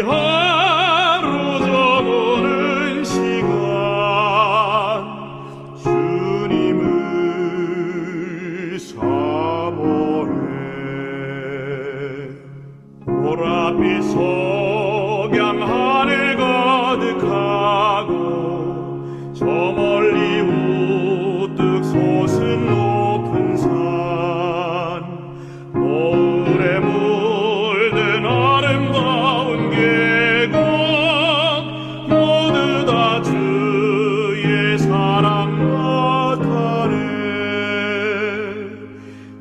하루 저무는 시간 주님을 사모해. 보랏빛 석양 하늘 가득하고 저 멀리 우뚝 솟은 높은 산, 노을에 물든 아름다운 계곡, 모두 다 주의 사랑 나타내.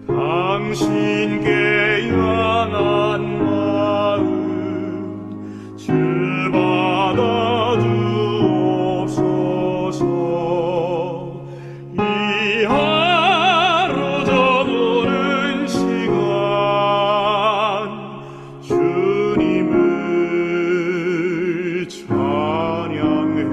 당신께 향한 마음 주 받아 주옵소서. 이 하루 저무는 시간 주님을 찬양해.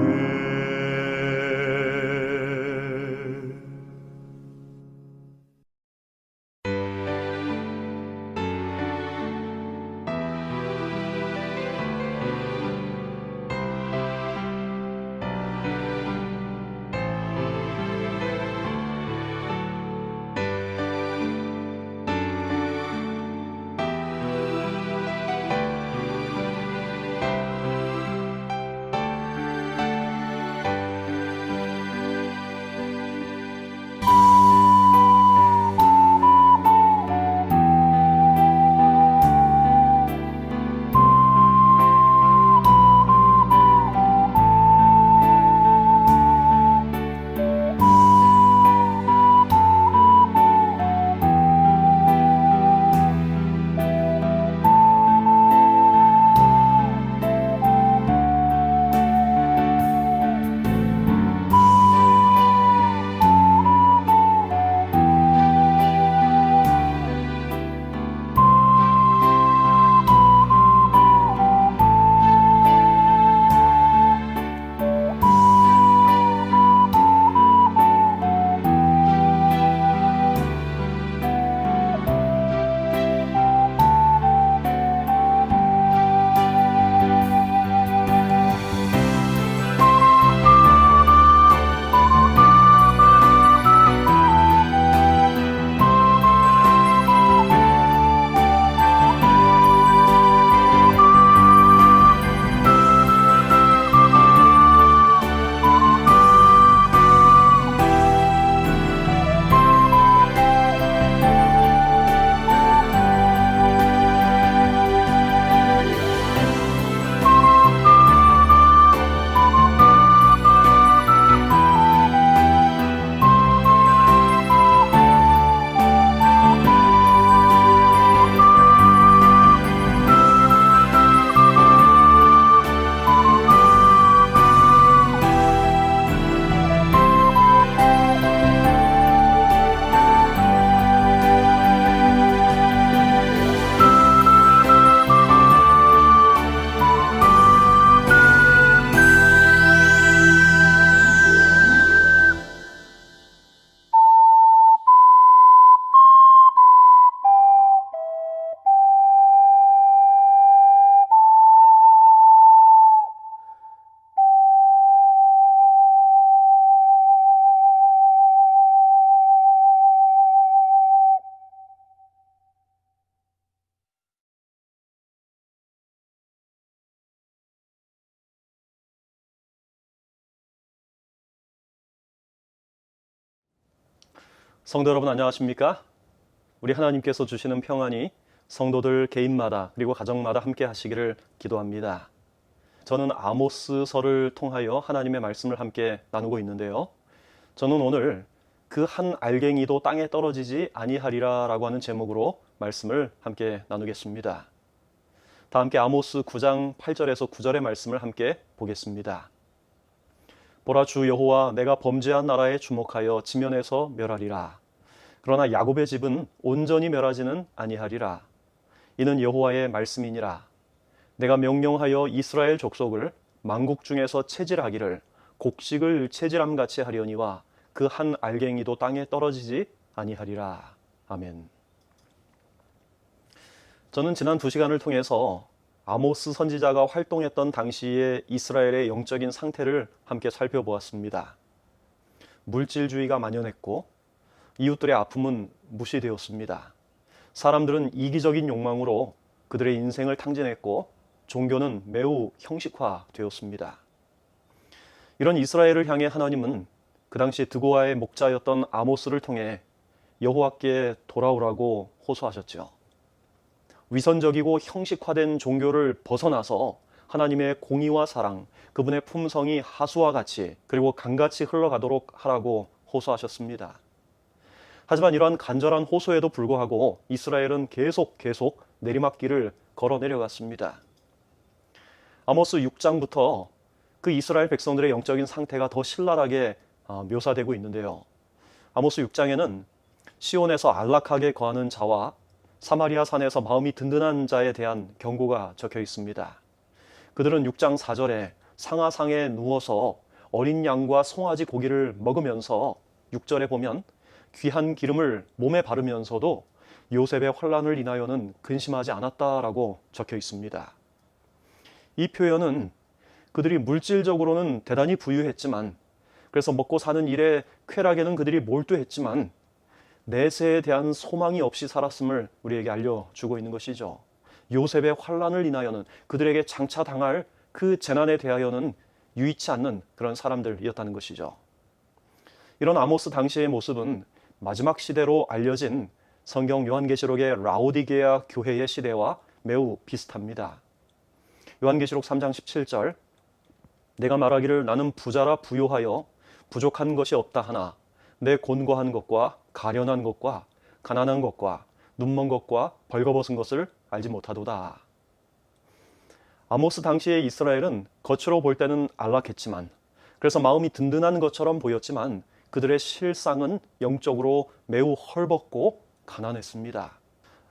성도 여러분 안녕하십니까? 우리 하나님께서 주시는 평안이 성도들 개인마다 그리고 가정마다 함께 하시기를 기도합니다. 저는 아모스서를 통하여 하나님의 말씀을 함께 나누고 있는데요. 저는 오늘 그 한 알갱이도 땅에 떨어지지 아니하리라 라고 하는 제목으로 말씀을 함께 나누겠습니다. 다 함께 아모스 9장 8절에서 9절의 말씀을 함께 보겠습니다. 보라, 주 여호와 내가 범죄한 나라에 주목하여 지면에서 멸하리라. 그러나 야곱의 집은 온전히 멸하지는 아니하리라. 이는 여호와의 말씀이니라. 내가 명령하여 이스라엘 족속을 만국 중에서 채질하기를 곡식을 채질함같이 하려니와 그 한 알갱이도 땅에 떨어지지 아니하리라. 아멘. 저는 지난 2시간을 통해서 아모스 선지자가 활동했던 당시의 이스라엘의 영적인 상태를 함께 살펴보았습니다. 물질주의가 만연했고 이웃들의 아픔은 무시되었습니다. 사람들은 이기적인 욕망으로 그들의 인생을 탕진했고 종교는 매우 형식화되었습니다. 이런 이스라엘을 향해 하나님은 그 당시 드고아의 목자였던 아모스를 통해 여호와께 돌아오라고 호소하셨죠. 위선적이고 형식화된 종교를 벗어나서 하나님의 공의와 사랑, 그분의 품성이 하수와 같이 그리고 강같이 흘러가도록 하라고 호소하셨습니다. 하지만 이러한 간절한 호소에도 불구하고 이스라엘은 계속 내리막길을 걸어 내려갔습니다. 아모스 6장부터 그 이스라엘 백성들의 영적인 상태가 더 신랄하게 묘사되고 있는데요. 아모스 6장에는 시온에서 안락하게 거하는 자와 사마리아 산에서 마음이 든든한 자에 대한 경고가 적혀 있습니다. 그들은 6장 4절에 상하상에 누워서 어린 양과 송아지 고기를 먹으면서 6절에 보면 귀한 기름을 몸에 바르면서도 요셉의 환난을 인하여는 근심하지 않았다라고 적혀 있습니다. 이 표현은 그들이 물질적으로는 대단히 부유했지만, 그래서 먹고 사는 일에 쾌락에는 그들이 몰두했지만 내세에 대한 소망이 없이 살았음을 우리에게 알려주고 있는 것이죠. 요셉의 환난을 인하여는, 그들에게 장차 당할 그 재난에 대하여는 유의치 않는 그런 사람들이었다는 것이죠. 이런 아모스 당시의 모습은 마지막 시대로 알려진 성경 요한계시록의 라오디게아 교회의 시대와 매우 비슷합니다. 요한계시록 3장 17절, 내가 말하기를 나는 부자라 부요하여 부족한 것이 없다 하나 내 곤고한 것과 가련한 것과 가난한 것과 눈먼 것과 벌거벗은 것을 알지 못하도다. 아모스 당시의 이스라엘은 겉으로 볼 때는 안락했지만, 그래서 마음이 든든한 것처럼 보였지만 그들의 실상은 영적으로 매우 헐벗고 가난했습니다.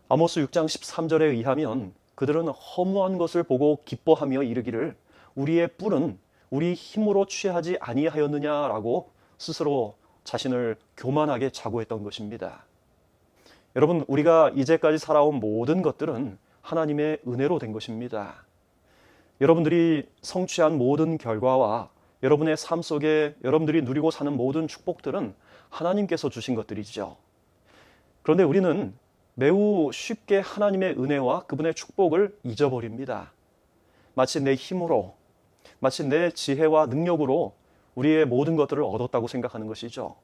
아모스 6장 13절에 의하면 그들은 허무한 것을 보고 기뻐하며 이르기를 우리의 뿔은 우리 힘으로 취하지 아니하였느냐라고 스스로 자신을 교만하게 자고했던 것입니다. 여러분, 우리가 이제까지 살아온 모든 것들은 하나님의 은혜로 된 것입니다. 여러분들이 성취한 모든 결과와 여러분의 삶 속에 여러분들이 누리고 사는 모든 축복들은 하나님께서 주신 것들이죠. 그런데 우리는 매우 쉽게 하나님의 은혜와 그분의 축복을 잊어버립니다. 마치 내 힘으로, 마치 내 지혜와 능력으로 우리의 모든 것들을 얻었다고 생각하는 것이죠.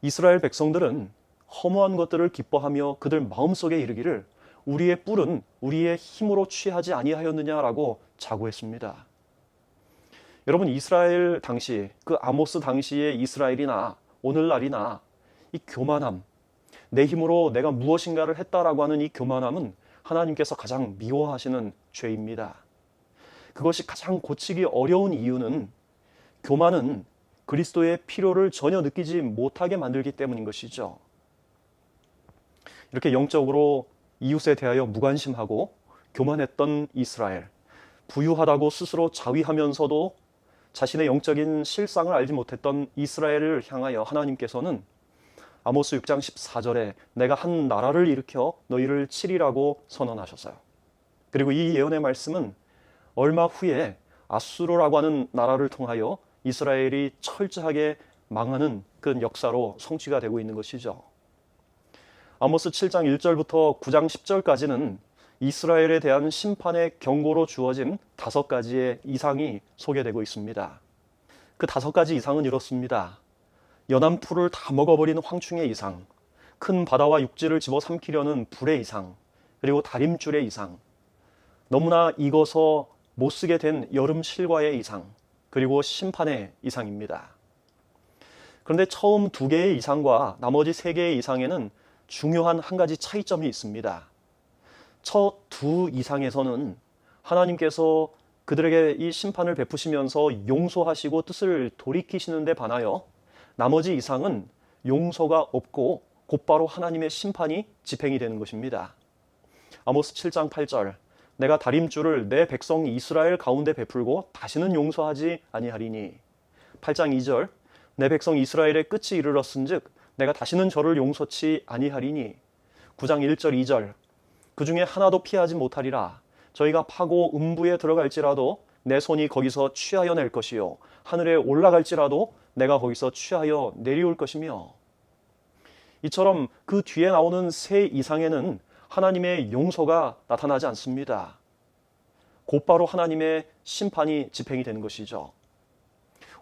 이스라엘 백성들은 허무한 것들을 기뻐하며 그들 마음속에 이르기를 우리의 뿔은 우리의 힘으로 취하지 아니하였느냐라고 자고했습니다. 여러분, 이스라엘 당시, 그 아모스 당시의 이스라엘이나 오늘날이나 이 교만함, 내 힘으로 내가 무엇인가를 했다라고 하는 이 교만함은 하나님께서 가장 미워하시는 죄입니다. 그것이 가장 고치기 어려운 이유는 교만은 그리스도의 필요를 전혀 느끼지 못하게 만들기 때문인 것이죠. 이렇게 영적으로 이웃에 대하여 무관심하고 교만했던 이스라엘, 부유하다고 스스로 자위하면서도 자신의 영적인 실상을 알지 못했던 이스라엘을 향하여 하나님께서는 아모스 6장 14절에 내가 한 나라를 일으켜 너희를 치리라고 선언하셨어요. 그리고 이 예언의 말씀은 얼마 후에 아수르라고 하는 나라를 통하여 이스라엘이 철저하게 망하는 그런 역사로 성취가 되고 있는 것이죠. 아모스 7장 1절부터 9장 10절까지는 이스라엘에 대한 심판의 경고로 주어진 5가지의 이상이 소개되고 있습니다. 그 5가지 이상은 이렇습니다. 연한 풀을 다 먹어버리는 황충의 이상, 큰 바다와 육지를 집어삼키려는 불의 이상, 그리고 다림줄의 이상, 너무나 익어서 못쓰게 된 여름 실과의 이상, 그리고 심판의 이상입니다. 그런데 처음 2개의 이상과 나머지 3개의 이상에는 중요한 한 가지 차이점이 있습니다. 첫 2 이상에서는 하나님께서 그들에게 이 심판을 베푸시면서 용서하시고 뜻을 돌이키시는 데 반하여 나머지 이상은 용서가 없고 곧바로 하나님의 심판이 집행이 되는 것입니다. 아모스 7장 8절, 내가 다림줄을 내 백성 이스라엘 가운데 베풀고 다시는 용서하지 아니하리니. 8장 2절, 내 백성 이스라엘의 끝이 이르렀은즉 내가 다시는 저를 용서치 아니하리니. 9장 1절 2절, 그 중에 하나도 피하지 못하리라. 저희가 파고 음부에 들어갈지라도 내 손이 거기서 취하여 낼 것이요 하늘에 올라갈지라도 내가 거기서 취하여 내려올 것이며, 이처럼 그 뒤에 나오는 새 이상에는 하나님의 용서가 나타나지 않습니다. 곧바로 하나님의 심판이 집행이 되는 것이죠.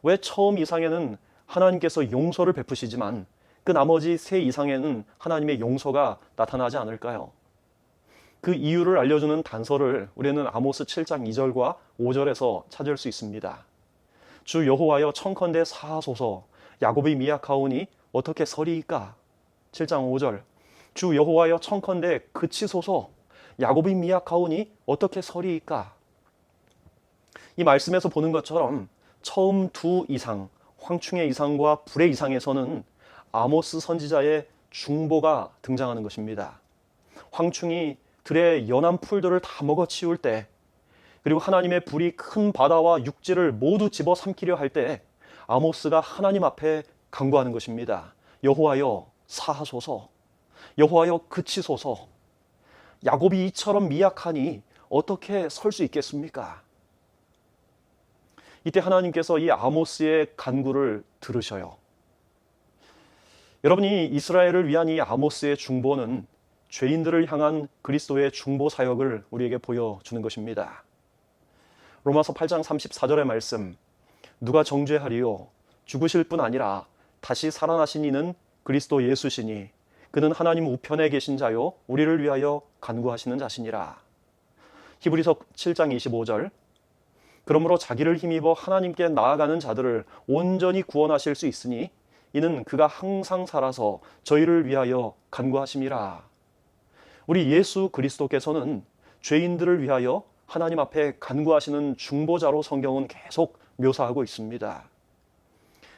왜 처음 이상에는 하나님께서 용서를 베푸시지만 그 나머지 세 이상에는 하나님의 용서가 나타나지 않을까요? 그 이유를 알려주는 단서를 우리는 아모스 7장 2절과 5절에서 찾을 수 있습니다. 주 여호와여 청컨대 사하소서, 야곱이 미약하오니 어떻게 서리이까? 7장 5절, 주 여호와여 청컨대 그치소서, 야곱이 미약하오니 어떻게 서리이까? 이 말씀에서 보는 것처럼 처음 두 이상, 황충의 이상과 불의 이상에서는 아모스 선지자의 중보가 등장하는 것입니다. 황충이 들의 연한 풀들을 다 먹어치울 때, 그리고 하나님의 불이 큰 바다와 육지를 모두 집어삼키려 할 때 아모스가 하나님 앞에 간구하는 것입니다. 여호와여 사하소서, 여호와여 그치소서, 야곱이 이처럼 미약하니 어떻게 설 수 있겠습니까? 이때 하나님께서 이 아모스의 간구를 들으셔요. 여러분이 이스라엘을 위한 이 아모스의 중보는 죄인들을 향한 그리스도의 중보 사역을 우리에게 보여주는 것입니다. 로마서 8장 34절의 말씀, 누가 정죄하리요? 죽으실 뿐 아니라 다시 살아나신 이는 그리스도 예수시니 그는 하나님 우편에 계신 자요 우리를 위하여 간구하시는 자시니라. 히브리서 7장 25절, 그러므로 자기를 힘입어 하나님께 나아가는 자들을 온전히 구원하실 수 있으니 이는 그가 항상 살아서 저희를 위하여 간구하심이라. 우리 예수 그리스도께서는 죄인들을 위하여 하나님 앞에 간구하시는 중보자로 성경은 계속 묘사하고 있습니다.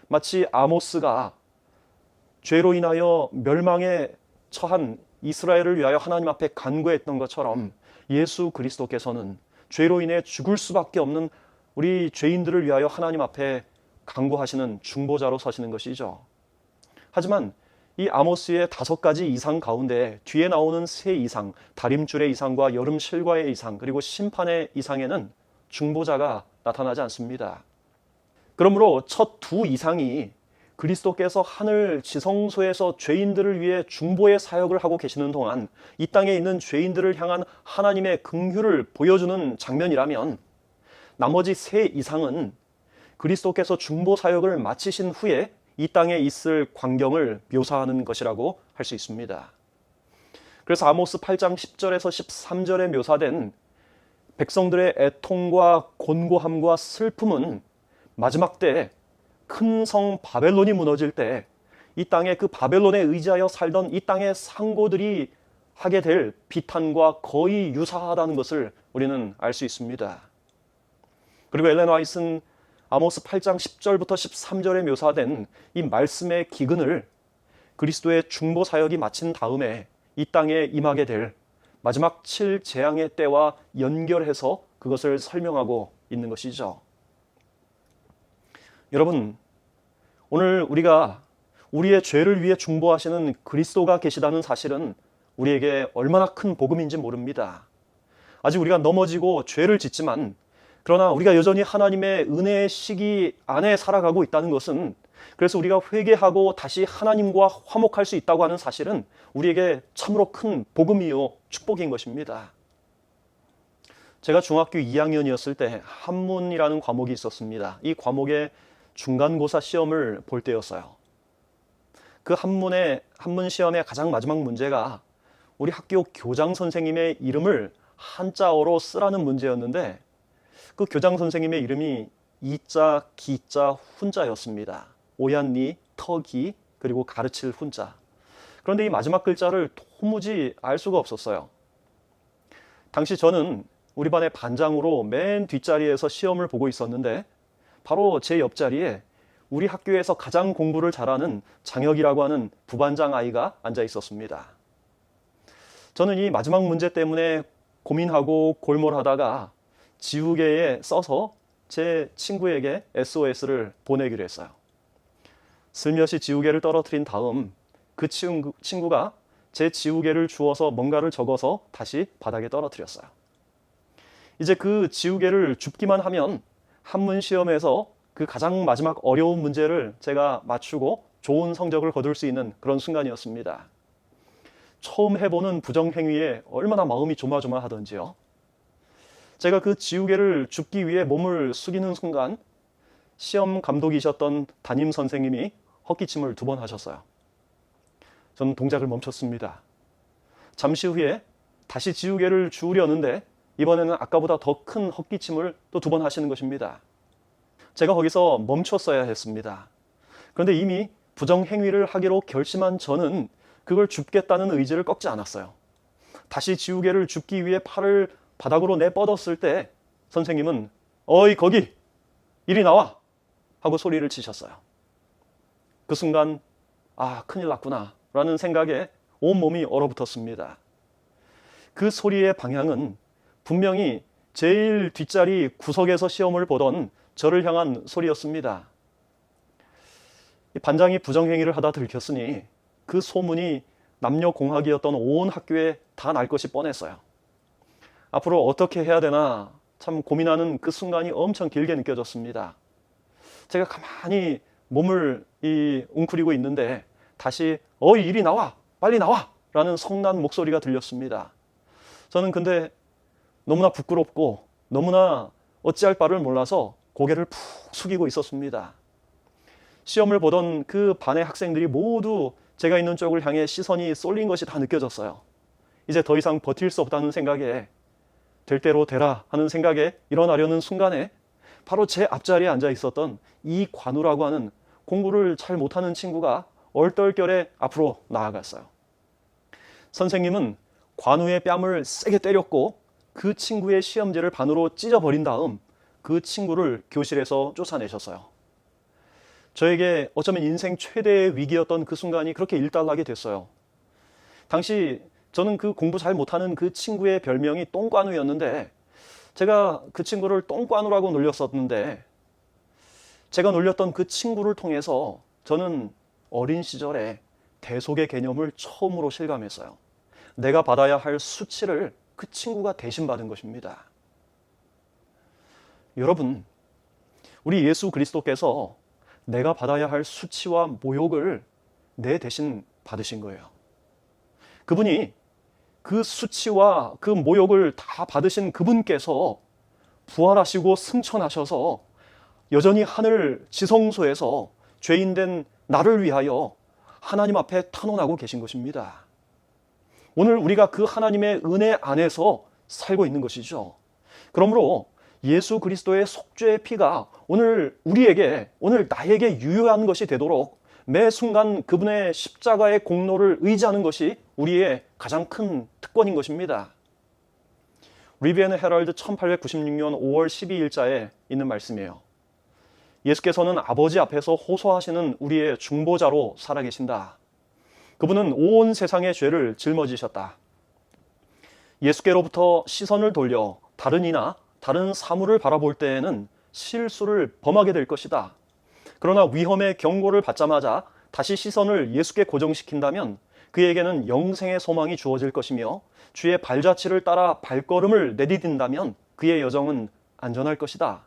마치 아모스가 죄로 인하여 멸망에 처한 이스라엘을 위하여 하나님 앞에 간구했던 것처럼 예수 그리스도께서는 죄로 인해 죽을 수밖에 없는 우리 죄인들을 위하여 하나님 앞에 간구하시는 중보자로 서시는 것이죠. 하지만 이 아모스의 5가지 이상 가운데 뒤에 나오는 세 이상, 다림줄의 이상과 여름 실과의 이상, 그리고 심판의 이상에는 중보자가 나타나지 않습니다. 그러므로 첫 두 이상이 그리스도께서 하늘 지성소에서 죄인들을 위해 중보의 사역을 하고 계시는 동안 이 땅에 있는 죄인들을 향한 하나님의 긍휼을 보여주는 장면이라면, 나머지 세 이상은 그리스도께서 중보 사역을 마치신 후에 이 땅에 있을 광경을 묘사하는 것이라고 할 수 있습니다. 그래서 아모스 8장 10절에서 13절에 묘사된 백성들의 애통과 곤고함과 슬픔은 마지막 때 큰 성 바벨론이 무너질 때 이 땅에 그 바벨론에 의지하여 살던 이 땅의 상고들이 하게 될 비탄과 거의 유사하다는 것을 우리는 알 수 있습니다. 그리고 엘렌 화이트는 아모스 8장 10절부터 13절에 묘사된 이 말씀의 기근을 그리스도의 중보 사역이 마친 다음에 이 땅에 임하게 될 마지막 7재앙의 때와 연결해서 그것을 설명하고 있는 것이죠. 여러분, 오늘 우리가 우리의 죄를 위해 중보하시는 그리스도가 계시다는 사실은 우리에게 얼마나 큰 복음인지 모릅니다. 아직 우리가 넘어지고 죄를 짓지만, 그러나 우리가 여전히 하나님의 은혜의 시기 안에 살아가고 있다는 것은, 그래서 우리가 회개하고 다시 하나님과 화목할 수 있다고 하는 사실은 우리에게 참으로 큰 복음이요 축복인 것입니다. 제가 중학교 2학년이었을 때 한문이라는 과목이 있었습니다. 이 과목의 중간고사 시험을 볼 때였어요. 그 한문 시험의 가장 마지막 문제가 우리 학교 교장 선생님의 이름을 한자어로 쓰라는 문제였는데, 그 교장 선생님의 이름이 이자, 기자, 훈자였습니다. 오얀니, 터기, 그리고 가르칠 훈자. 그런데 이 마지막 글자를 도무지 알 수가 없었어요. 당시 저는 우리 반의 반장으로 맨 뒷자리에서 시험을 보고 있었는데, 바로 제 옆자리에 우리 학교에서 가장 공부를 잘하는 장혁이라고 하는 부반장 아이가 앉아 있었습니다. 저는 이 마지막 문제 때문에 고민하고 골몰하다가 지우개에 써서 제 친구에게 SOS를 보내기로 했어요. 슬며시 지우개를 떨어뜨린 다음 그 친구가 제 지우개를 주워서 뭔가를 적어서 다시 바닥에 떨어뜨렸어요. 이제 그 지우개를 줍기만 하면 한문 시험에서 그 가장 마지막 어려운 문제를 제가 맞추고 좋은 성적을 거둘 수 있는 그런 순간이었습니다. 처음 해보는 부정행위에 얼마나 마음이 조마조마하던지요. 제가 그 지우개를 줍기 위해 몸을 숙이는 순간 시험 감독이셨던 담임 선생님이 헛기침을 2번 하셨어요. 저는 동작을 멈췄습니다. 잠시 후에 다시 지우개를 주우려는데 이번에는 아까보다 더 큰 헛기침을 또 2번 하시는 것입니다. 제가 거기서 멈췄어야 했습니다. 그런데 이미 부정행위를 하기로 결심한 저는 그걸 줍겠다는 의지를 꺾지 않았어요. 다시 지우개를 줍기 위해 팔을 바닥으로 내뻗었을 때 선생님은 어이 거기 이리 나와 하고 소리를 치셨어요. 그 순간 아 큰일 났구나 라는 생각에 온몸이 얼어붙었습니다. 그 소리의 방향은 분명히 제일 뒷자리 구석에서 시험을 보던 저를 향한 소리였습니다. 반장이 부정행위를 하다 들켰으니 그 소문이 남녀공학이었던 온 학교에 다 날 것이 뻔했어요. 앞으로 어떻게 해야 되나 참 고민하는 그 순간이 엄청 길게 느껴졌습니다. 제가 가만히 몸을 웅크리고 있는데 다시 어이 이리 나와 빨리 나와 라는 성난 목소리가 들렸습니다. 저는 근데 너무나 부끄럽고 너무나 어찌할 바를 몰라서 고개를 푹 숙이고 있었습니다. 시험을 보던 그 반의 학생들이 모두 제가 있는 쪽을 향해 시선이 쏠린 것이 다 느껴졌어요. 이제 더 이상 버틸 수 없다는 생각에 될 대로 되라 하는 생각에 일어나려는 순간에 바로 제 앞자리에 앉아 있었던 이관우라고 하는 공부를 잘 못하는 친구가 얼떨결에 앞으로 나아갔어요. 선생님은 관우의 뺨을 세게 때렸고 그 친구의 시험지를 반으로 찢어버린 다음 그 친구를 교실에서 쫓아내셨어요. 저에게 어쩌면 인생 최대의 위기였던 그 순간이 그렇게 일단락이 됐어요. 당시 저는 그 공부 잘 못하는 그 친구의 별명이 똥관우였는데 제가 그 친구를 똥관우라고 놀렸었는데 제가 놀렸던 그 친구를 통해서 저는 어린 시절에 대속의 개념을 처음으로 실감했어요. 내가 받아야 할 수치를 그 친구가 대신 받은 것입니다. 여러분, 우리 예수 그리스도께서 내가 받아야 할 수치와 모욕을 내 대신 받으신 거예요. 그분이 그 수치와 그 모욕을 다 받으신 그분께서 부활하시고 승천하셔서 여전히 하늘 지성소에서 죄인된 나를 위하여 하나님 앞에 탄원하고 계신 것입니다. 오늘 우리가 그 하나님의 은혜 안에서 살고 있는 것이죠. 그러므로 예수 그리스도의 속죄의 피가 오늘 우리에게, 오늘 나에게 유효한 것이 되도록 매 순간 그분의 십자가의 공로를 의지하는 것이 우리의 가장 큰 특권인 것입니다. 리비앤 헤럴드 1896년 5월 12일자에 있는 말씀이에요. 예수께서는 아버지 앞에서 호소하시는 우리의 중보자로 살아계신다. 그분은 온 세상의 죄를 짊어지셨다. 예수께로부터 시선을 돌려 다른 이나 다른 사물을 바라볼 때에는 실수를 범하게 될 것이다. 그러나 위험의 경고를 받자마자 다시 시선을 예수께 고정시킨다면 그에게는 영생의 소망이 주어질 것이며 주의 발자취를 따라 발걸음을 내디딘다면 그의 여정은 안전할 것이다.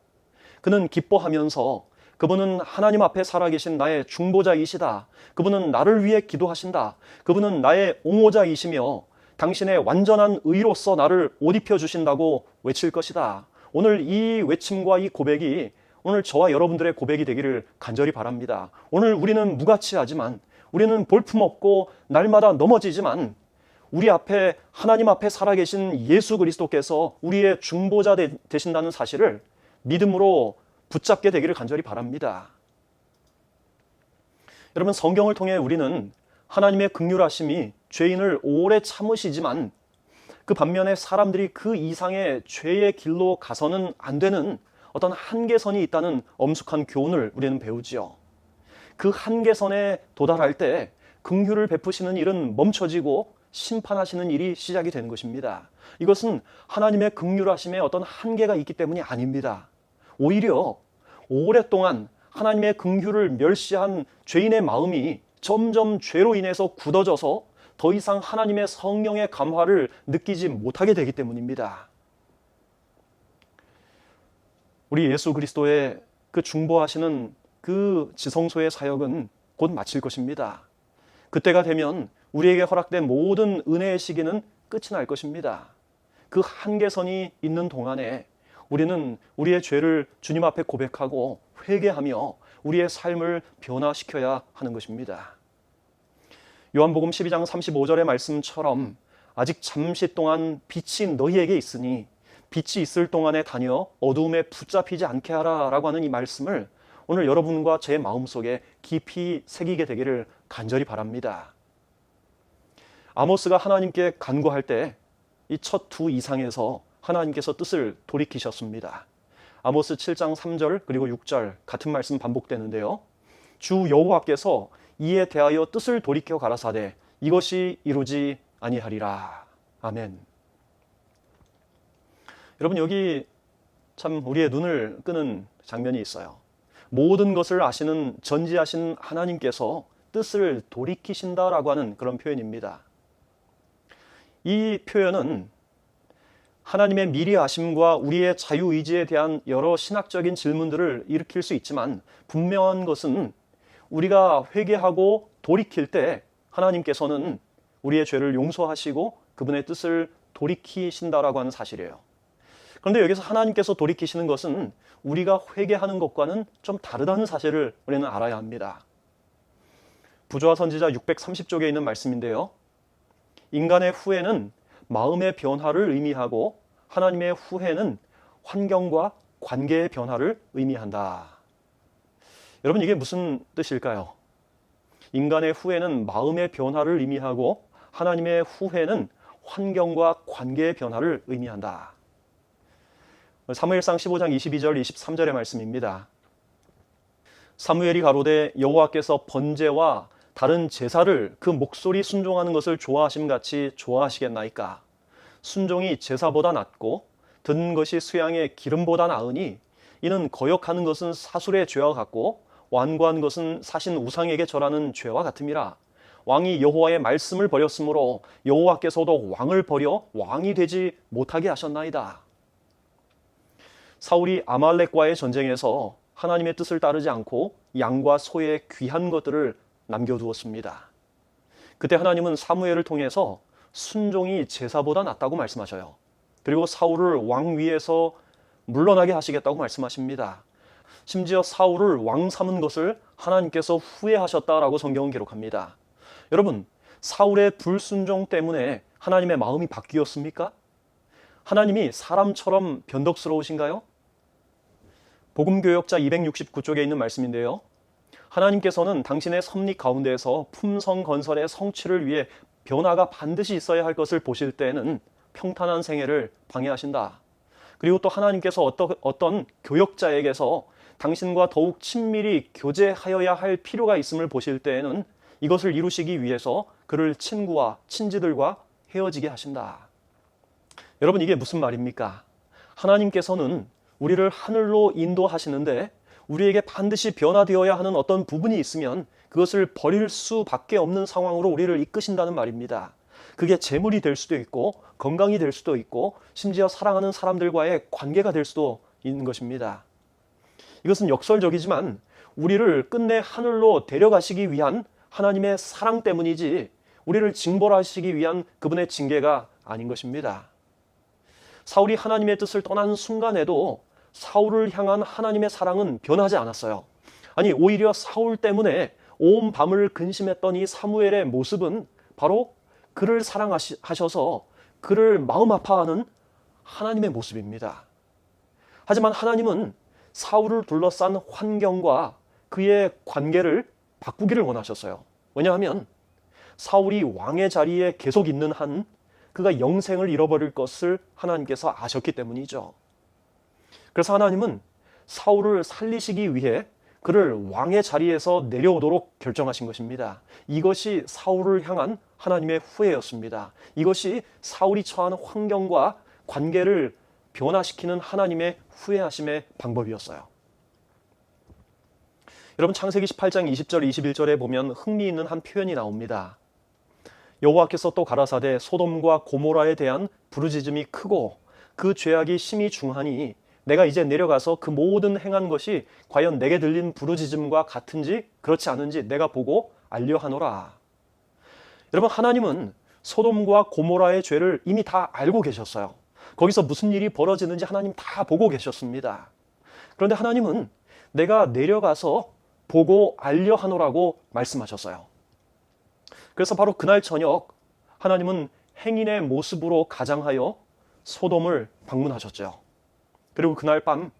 그는 기뻐하면서 그분은 하나님 앞에 살아계신 나의 중보자이시다. 그분은 나를 위해 기도하신다. 그분은 나의 옹호자이시며 당신의 완전한 의로서 나를 옷 입혀주신다고 외칠 것이다. 오늘 이 외침과 이 고백이 오늘 저와 여러분들의 고백이 되기를 간절히 바랍니다. 오늘 우리는 무가치하지만, 우리는 볼품없고 날마다 넘어지지만 우리 앞에 하나님 앞에 살아계신 예수 그리스도께서 우리의 중보자 되신다는 사실을 믿음으로 붙잡게 되기를 간절히 바랍니다. 여러분, 성경을 통해 우리는 하나님의 긍휼하심이 죄인을 오래 참으시지만 그 반면에 사람들이 그 이상의 죄의 길로 가서는 안 되는 어떤 한계선이 있다는 엄숙한 교훈을 우리는 배우지요. 그 한계선에 도달할 때 긍휼을 베푸시는 일은 멈춰지고 심판하시는 일이 시작이 되는 것입니다. 이것은 하나님의 긍휼하심에 어떤 한계가 있기 때문이 아닙니다. 오히려 오랫동안 하나님의 긍휼을 멸시한 죄인의 마음이 점점 죄로 인해서 굳어져서 더 이상 하나님의 성령의 감화를 느끼지 못하게 되기 때문입니다. 우리 예수 그리스도의 그 중보하시는 그 지성소의 사역은 곧 마칠 것입니다. 그때가 되면 우리에게 허락된 모든 은혜의 시기는 끝이 날 것입니다. 그 한계선이 있는 동안에 우리는 우리의 죄를 주님 앞에 고백하고 회개하며 우리의 삶을 변화시켜야 하는 것입니다. 요한복음 12장 35절의 말씀처럼 아직 잠시 동안 빛이 너희에게 있으니 빛이 있을 동안에 다녀 어두움에 붙잡히지 않게 하라 라고 하는 이 말씀을 오늘 여러분과 제 마음속에 깊이 새기게 되기를 간절히 바랍니다. 아모스가 하나님께 간구할 때 이 첫 두 이상에서 하나님께서 뜻을 돌이키셨습니다. 아모스 7장 3절 그리고 6절 같은 말씀 반복되는데요. 주 여호와께서 이에 대하여 뜻을 돌이켜 가라사대 이것이 이루지 아니하리라. 아멘. 여러분, 여기 참 우리의 눈을 끄는 장면이 있어요. 모든 것을 아시는 전지하신 하나님께서 뜻을 돌이키신다라고 하는 그런 표현입니다. 이 표현은 하나님의 미리 아심과 우리의 자유의지에 대한 여러 신학적인 질문들을 일으킬 수 있지만 분명한 것은 우리가 회개하고 돌이킬 때 하나님께서는 우리의 죄를 용서하시고 그분의 뜻을 돌이키신다라고 하는 사실이에요. 그런데 여기서 하나님께서 돌이키시는 것은 우리가 회개하는 것과는 좀 다르다는 사실을 우리는 알아야 합니다. 부조화 선지자 630쪽에 있는 말씀인데요. 인간의 후회는 마음의 변화를 의미하고 하나님의 후회는 환경과 관계의 변화를 의미한다. 여러분, 이게 무슨 뜻일까요? 인간의 후회는 마음의 변화를 의미하고 하나님의 후회는 환경과 관계의 변화를 의미한다. 사무엘상 15장 22절 23절의 말씀입니다. 사무엘이 가로되 여호와께서 번제와 다른 제사를 그 목소리 순종하는 것을 좋아하심같이 좋아하시겠나이까? 순종이 제사보다 낫고 듣는 것이 수양의 기름보다 나으니 이는 거역하는 것은 사술의 죄와 같고 완고한 것은 사신 우상에게 절하는 죄와 같음이라. 왕이 여호와의 말씀을 버렸으므로 여호와께서도 왕을 버려 왕이 되지 못하게 하셨나이다. 사울이 아말렉과의 전쟁에서 하나님의 뜻을 따르지 않고 양과 소의 귀한 것들을 남겨두었습니다. 그때 하나님은 사무엘을 통해서 순종이 제사보다 낫다고 말씀하셔요. 그리고 사울을 왕 위에서 물러나게 하시겠다고 말씀하십니다. 심지어 사울을 왕 삼은 것을 하나님께서 후회하셨다라고 성경은 기록합니다. 여러분, 사울의 불순종 때문에 하나님의 마음이 바뀌었습니까? 하나님이 사람처럼 변덕스러우신가요? 복음교역자 269쪽에 있는 말씀인데요. 하나님께서는 당신의 섭리 가운데에서 품성 건설의 성취를 위해 변화가 반드시 있어야 할 것을 보실 때에는 평탄한 생애를 방해하신다. 그리고 또 하나님께서 어떤 교역자에게서 당신과 더욱 친밀히 교제하여야 할 필요가 있음을 보실 때에는 이것을 이루시기 위해서 그를 친구와 친지들과 헤어지게 하신다. 여러분, 이게 무슨 말입니까? 하나님께서는 우리를 하늘로 인도하시는데 우리에게 반드시 변화되어야 하는 어떤 부분이 있으면 그것을 버릴 수밖에 없는 상황으로 우리를 이끄신다는 말입니다. 그게 재물이 될 수도 있고 건강이 될 수도 있고 심지어 사랑하는 사람들과의 관계가 될 수도 있는 것입니다. 이것은 역설적이지만 우리를 끝내 하늘로 데려가시기 위한 하나님의 사랑 때문이지 우리를 징벌하시기 위한 그분의 징계가 아닌 것입니다. 사울이 하나님의 뜻을 떠난 순간에도 사울을 향한 하나님의 사랑은 변하지 않았어요. 아니, 오히려 사울 때문에 온 밤을 근심했던 이 사무엘의 모습은 바로 그를 사랑하셔서 그를 마음 아파하는 하나님의 모습입니다. 하지만 하나님은 사울을 둘러싼 환경과 그의 관계를 바꾸기를 원하셨어요. 왜냐하면 사울이 왕의 자리에 계속 있는 한 그가 영생을 잃어버릴 것을 하나님께서 아셨기 때문이죠. 그래서 하나님은 사울을 살리시기 위해 그를 왕의 자리에서 내려오도록 결정하신 것입니다. 이것이 사울을 향한 하나님의 후회였습니다. 이것이 사울이 처한 환경과 관계를 변화시키는 하나님의 후회하심의 방법이었어요. 여러분, 창세기 18장 20절 21절에 보면 흥미있는 한 표현이 나옵니다. 여호와께서 또 가라사대 소돔과 고모라에 대한 부르짖음이 크고 그 죄악이 심히 중하니 내가 이제 내려가서 그 모든 행한 것이 과연 내게 들린 부르짖음과 같은지 그렇지 않은지 내가 보고 알려 하노라. 여러분, 하나님은 소돔과 고모라의 죄를 이미 다 알고 계셨어요. 거기서 무슨 일이 벌어지는지 하나님 다 보고 계셨습니다. 그런데 하나님은 내가 내려가서 보고 알려 하노라고 말씀하셨어요. 그래서 바로 그날 저녁 하나님은 행인의 모습으로 가장하여 소돔을 방문하셨죠. 그리고 그날 밤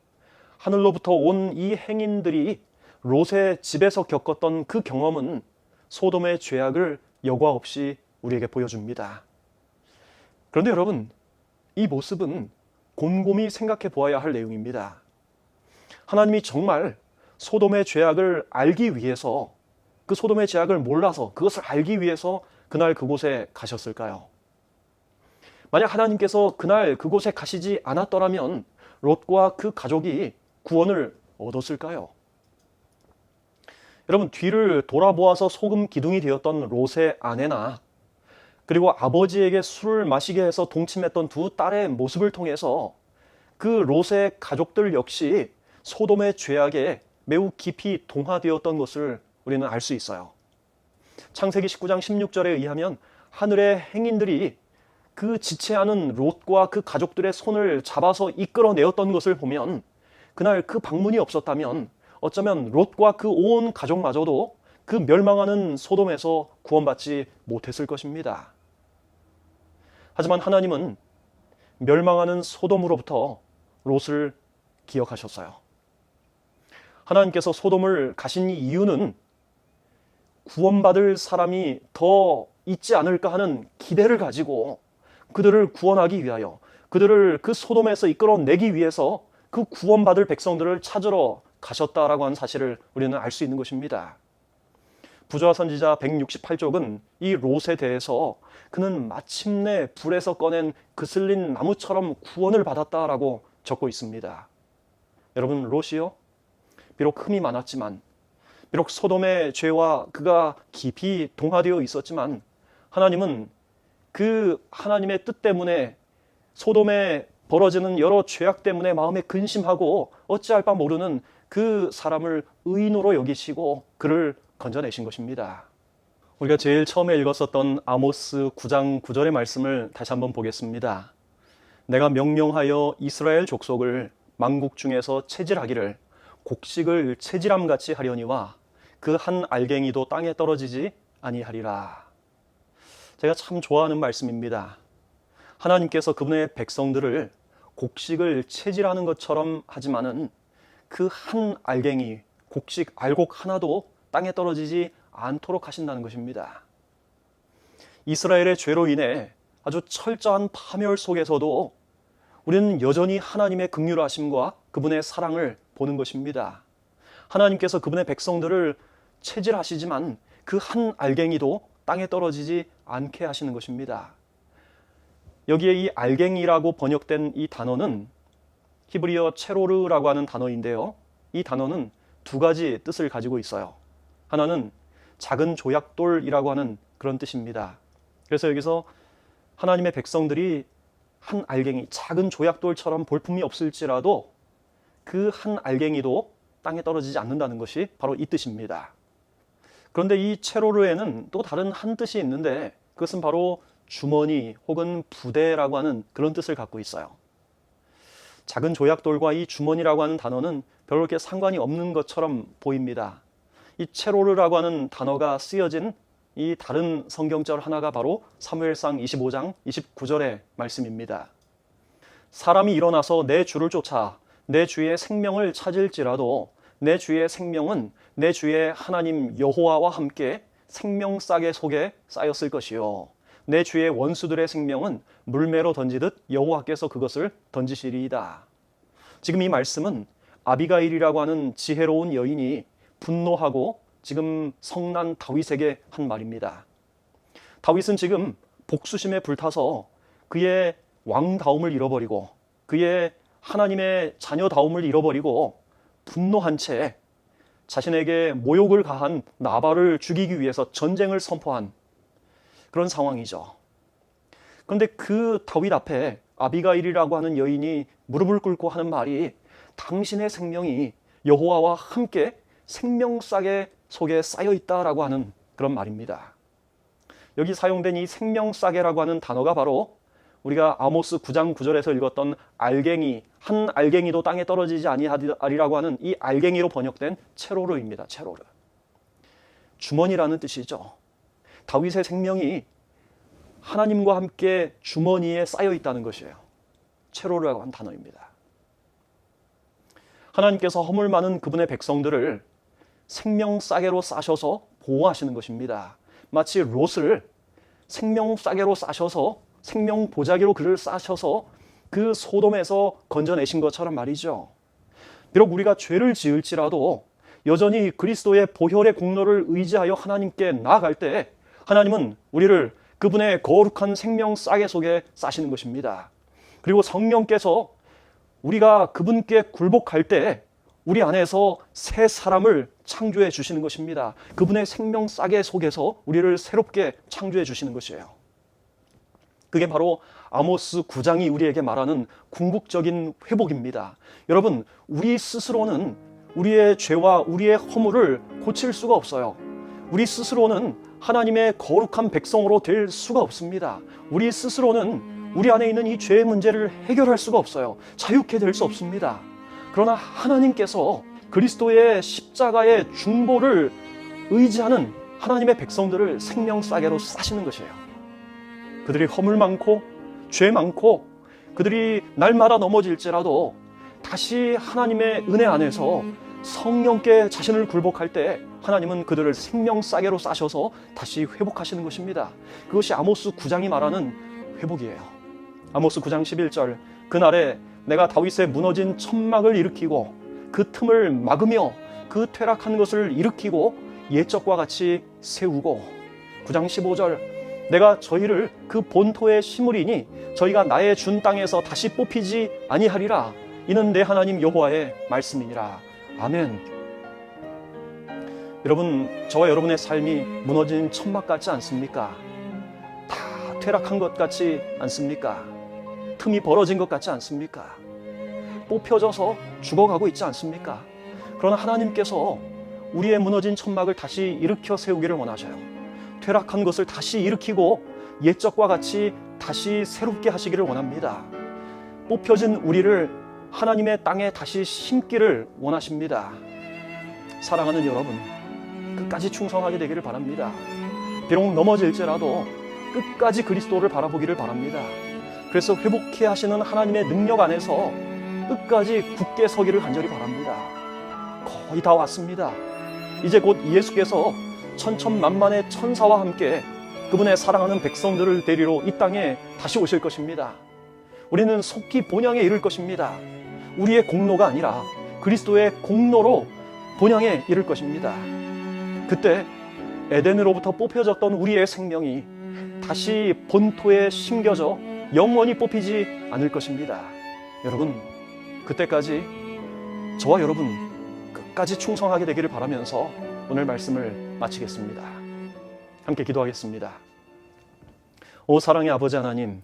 하늘로부터 온 이 행인들이 롯의 집에서 겪었던 그 경험은 소돔의 죄악을 여과 없이 우리에게 보여줍니다. 그런데 여러분, 이 모습은 곰곰이 생각해 보아야 할 내용입니다. 하나님이 정말 소돔의 죄악을 알기 위해서, 그 소돔의 죄악을 몰라서 그것을 알기 위해서 그날 그곳에 가셨을까요? 만약 하나님께서 그날 그곳에 가시지 않았더라면 롯과 그 가족이 구원을 얻었을까요? 여러분, 뒤를 돌아보아서 소금 기둥이 되었던 롯의 아내나 그리고 아버지에게 술을 마시게 해서 동침했던 두 딸의 모습을 통해서 그 롯의 가족들 역시 소돔의 죄악에 매우 깊이 동화되었던 것을 우리는 알 수 있어요. 창세기 19장 16절에 의하면 하늘의 행인들이 그 지체하는 롯과 그 가족들의 손을 잡아서 이끌어내었던 것을 보면 그날 그 방문이 없었다면 어쩌면 롯과 그 온 가족마저도 그 멸망하는 소돔에서 구원받지 못했을 것입니다. 하지만 하나님은 멸망하는 소돔으로부터 롯을 기억하셨어요. 하나님께서 소돔을 가신 이유는 구원받을 사람이 더 있지 않을까 하는 기대를 가지고 그들을 구원하기 위하여, 그들을 그 소돔에서 이끌어내기 위해서 그 구원받을 백성들을 찾으러 가셨다라고 하는 사실을 우리는 알 수 있는 것입니다. 부조화 선지자 168쪽은 이 롯에 대해서 그는 마침내 불에서 꺼낸 그슬린 나무처럼 구원을 받았다라고 적고 있습니다. 여러분, 롯이요, 비록 흠이 많았지만, 비록 소돔의 죄와 그가 깊이 동화되어 있었지만 하나님은 그 하나님의 뜻 때문에 소돔에 벌어지는 여러 죄악 때문에 마음에 근심하고 어찌할 바 모르는 그 사람을 의인으로 여기시고 그를 건져내신 것입니다. 우리가 제일 처음에 읽었었던 아모스 9장 9절의 말씀을 다시 한번 보겠습니다. 내가 명령하여 이스라엘 족속을 만국 중에서 채질하기를 곡식을 채질함같이 하려니와 그 한 알갱이도 땅에 떨어지지 아니하리라. 제가 참 좋아하는 말씀입니다. 하나님께서 그분의 백성들을 곡식을 채질하는 것처럼 하지만은 그 한 알갱이, 곡식 알곡 하나도 땅에 떨어지지 않도록 하신다는 것입니다. 이스라엘의 죄로 인해 아주 철저한 파멸 속에서도 우리는 여전히 하나님의 긍휼하심과 그분의 사랑을 보는 것입니다. 하나님께서 그분의 백성들을 채질하시지만 그 한 알갱이도 땅에 떨어지지 않게 하시는 것입니다. 여기에 이 알갱이라고 번역된 이 단어는 히브리어 체로르라고 하는 단어인데요. 이 단어는 두 가지 뜻을 가지고 있어요. 하나는 작은 조약돌이라고 하는 그런 뜻입니다. 그래서 여기서 하나님의 백성들이 한 알갱이, 작은 조약돌처럼 볼품이 없을지라도 그 한 알갱이도 땅에 떨어지지 않는다는 것이 바로 이 뜻입니다. 그런데 이 체로르에는 또 다른 한 뜻이 있는데 그것은 바로 주머니 혹은 부대라고 하는 그런 뜻을 갖고 있어요. 작은 조약돌과 이 주머니라고 하는 단어는 별로 그렇게 상관이 없는 것처럼 보입니다. 이 체로르라고 하는 단어가 쓰여진 이 다른 성경절 하나가 바로 사무엘상 25장 29절의 말씀입니다. 사람이 일어나서 내 주를 쫓아 내 주의 생명을 찾을지라도 내 주의 생명은 내 주의 하나님 여호와와 함께 생명싸개 속에 쌓였을 것이요 내 주의 원수들의 생명은 물매로 던지듯 여호와께서 그것을 던지시리이다. 지금 이 말씀은 아비가일이라고 하는 지혜로운 여인이 분노하고 지금 성난 다윗에게 한 말입니다. 다윗은 지금 복수심에 불타서 그의 왕다움을 잃어버리고 그의 하나님의 자녀다움을 잃어버리고 분노한 채 자신에게 모욕을 가한 나발을 죽이기 위해서 전쟁을 선포한 그런 상황이죠. 그런데 그 다윗 앞에 아비가일이라고 하는 여인이 무릎을 꿇고 하는 말이 당신의 생명이 여호와와 함께 생명싸개 속에 쌓여 있다라고 하는 그런 말입니다. 여기 사용된 이 생명싸개라고 하는 단어가 바로 우리가 아모스 9장 9절에서 읽었던 알갱이, 한 알갱이도 땅에 떨어지지 아니하리라고 하는 이 알갱이로 번역된 체로르입니다. 체로르. 주머니라는 뜻이죠. 다윗의 생명이 하나님과 함께 주머니에 쌓여 있다는 것이에요. 체로르라고 한 단어입니다. 하나님께서 허물 많은 그분의 백성들을 생명싸개로 싸셔서 보호하시는 것입니다. 마치 롯을 생명싸개로 싸셔서 생명보자기로 그를 싸셔서 그 소돔에서 건져내신 것처럼 말이죠. 비록 우리가 죄를 지을지라도 여전히 그리스도의 보혈의 공로를 의지하여 하나님께 나아갈 때 하나님은 우리를 그분의 거룩한 생명싸개 속에 싸시는 것입니다. 그리고 성령께서 우리가 그분께 굴복할 때 우리 안에서 새 사람을 창조해 주시는 것입니다. 그분의 생명싸개 속에서 우리를 새롭게 창조해 주시는 것이에요. 그게 바로 아모스 9장이 우리에게 말하는 궁극적인 회복입니다. 여러분, 우리 스스로는 우리의 죄와 우리의 허물을 고칠 수가 없어요. 우리 스스로는 하나님의 거룩한 백성으로 될 수가 없습니다. 우리 스스로는 우리 안에 있는 이 죄의 문제를 해결할 수가 없어요. 자유케 될 수 없습니다. 그러나 하나님께서 그리스도의 십자가의 중보를 의지하는 하나님의 백성들을 생명싸개로 싸시는 것이에요. 그들이 허물 많고 죄 많고 그들이 날마다 넘어질지라도 다시 하나님의 은혜 안에서 성령께 자신을 굴복할 때 하나님은 그들을 생명싸개로 싸셔서 다시 회복하시는 것입니다. 그것이 아모스 9장이 말하는 회복이에요. 아모스 9장 11절, 그날에 내가 다윗의 무너진 천막을 일으키고 그 틈을 막으며 그 퇴락한 것을 일으키고 옛적과 같이 세우고, 9장 15절, 내가 저희를 그 본토에 심으리니 저희가 나의 준 땅에서 다시 뽑히지 아니하리라. 이는 내 하나님 여호와의 말씀이니라. 아멘. 여러분, 저와 여러분의 삶이 무너진 천막 같지 않습니까? 다 퇴락한 것 같지 않습니까? 틈이 벌어진 것 같지 않습니까? 뽑혀져서 죽어가고 있지 않습니까? 그러나 하나님께서 우리의 무너진 천막을 다시 일으켜 세우기를 원하셔요. 퇴락한 것을 다시 일으키고 옛적과 같이 다시 새롭게 하시기를 원합니다. 뽑혀진 우리를 하나님의 땅에 다시 심기를 원하십니다. 사랑하는 여러분, 끝까지 충성하게 되기를 바랍니다. 비록 넘어질지라도 끝까지 그리스도를 바라보기를 바랍니다. 그래서 회복해 하시는 하나님의 능력 안에서 끝까지 굳게 서기를 간절히 바랍니다. 거의 다 왔습니다. 이제 곧 예수께서 천천만만의 천사와 함께 그분의 사랑하는 백성들을 데리러 이 땅에 다시 오실 것입니다. 우리는 속히 본향에 이를 것입니다. 우리의 공로가 아니라 그리스도의 공로로 본향에 이를 것입니다. 그때 에덴으로부터 뽑혀졌던 우리의 생명이 다시 본토에 심겨져 영원히 뽑히지 않을 것입니다. 여러분, 그때까지 저와 여러분 끝까지 충성하게 되기를 바라면서 오늘 말씀을 마치겠습니다. 함께 기도하겠습니다. 오 사랑의 아버지 하나님,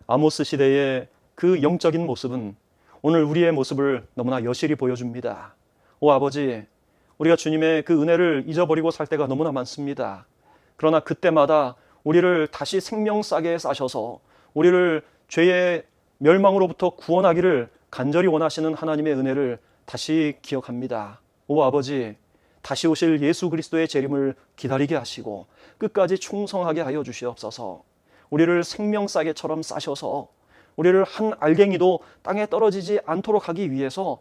아모스 시대의 그 영적인 모습은 오늘 우리의 모습을 너무나 여실히 보여줍니다. 오 아버지, 우리가 주님의 그 은혜를 잊어버리고 살 때가 너무나 많습니다. 그러나 그때마다 우리를 다시 생명싸게 싸셔서 우리를 죄의 멸망으로부터 구원하기를 간절히 원하시는 하나님의 은혜를 다시 기억합니다. 오 아버지, 다시 오실 예수 그리스도의 재림을 기다리게 하시고 끝까지 충성하게 하여 주시옵소서. 우리를 생명싸개처럼 싸셔서 우리를 한 알갱이도 땅에 떨어지지 않도록 하기 위해서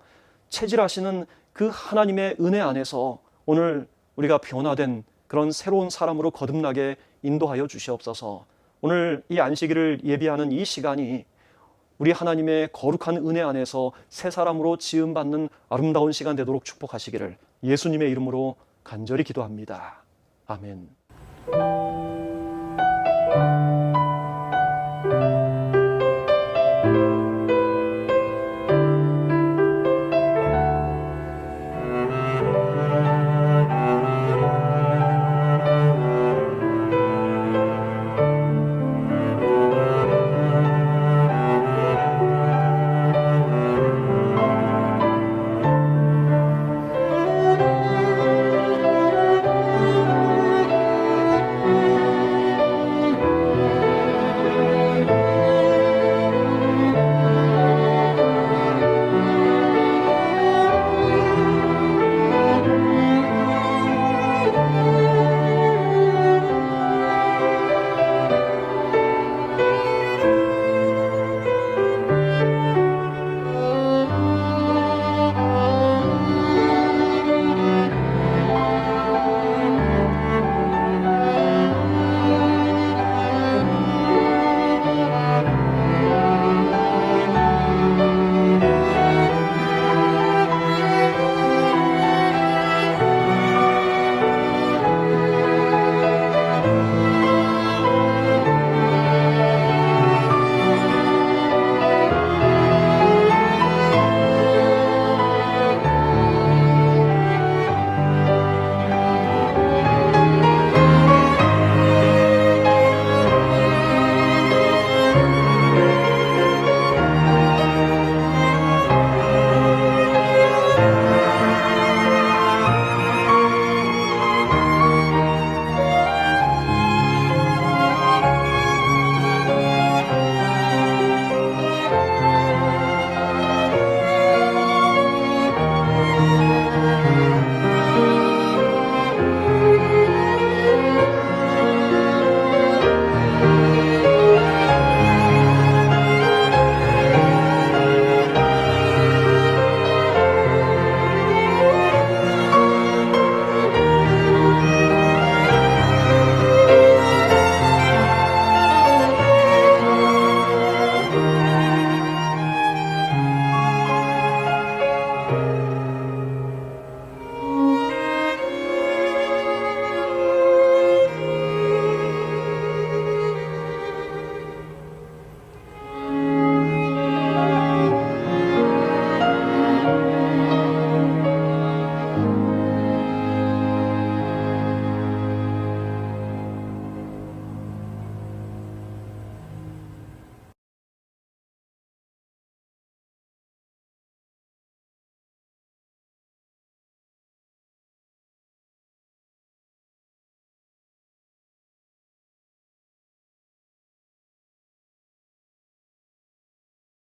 체질하시는 그 하나님의 은혜 안에서 오늘 우리가 변화된 그런 새로운 사람으로 거듭나게 인도하여 주시옵소서. 오늘 이 안식일을 예비하는 이 시간이 우리 하나님의 거룩한 은혜 안에서 새 사람으로 지음받는 아름다운 시간 되도록 축복하시기를 예수님의 이름으로 간절히 기도합니다. 아멘.